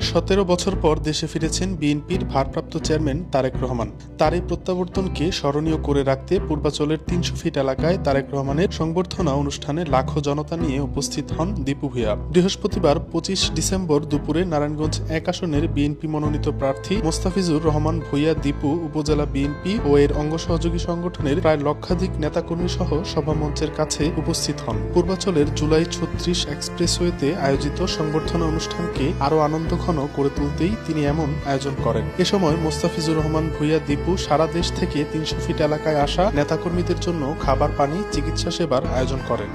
17 বছর পর দেশে ফিরেছেন বিএনপির ভারপ্রাপ্ত চেয়ারম্যান তারেক রহমান। তার এই প্রত্যাবর্তনকে স্মরণীয় করে রাখতে পূর্বাচলের ৩০০ ফিট এলাকায় তারেক রহমানের সংবর্ধনা অনুষ্ঠানে লাখো জনতা নিয়ে উপস্থিত হন দীপু ভূঁইয়া। বৃহস্পতিবার ২৫ ডিসেম্বর দুপুরে নারায়ণগঞ্জ ১ আসনের বিএনপি মনোনীত প্রার্থী মোস্তাফিজুর রহমান ভূঁইয়া দীপু উপজেলা বিএনপি ও এর অঙ্গ সহযোগী সংগঠনের প্রায় লক্ষাধিক নেতাকর্মী সহ সভামঞ্চের কাছে উপস্থিত হন। পূর্বাচলের জুলাই ৩৬ এক্সপ্রেসওয়েতে আয়োজিত সংবর্ধনা অনুষ্ঠানকে আরও আনন্দঘন করে তুলতেই তিনি এমন আয়োজন করেন। এ সময় মোস্তাফিজুর রহমান ভূঁইয়া দীপু সারা দেশ থেকে ৩০০ ফিট এলাকায় আসা নেতাকর্মীদের জন্য খাবার, পানি, চিকিৎসা সেবার আয়োজন করেন।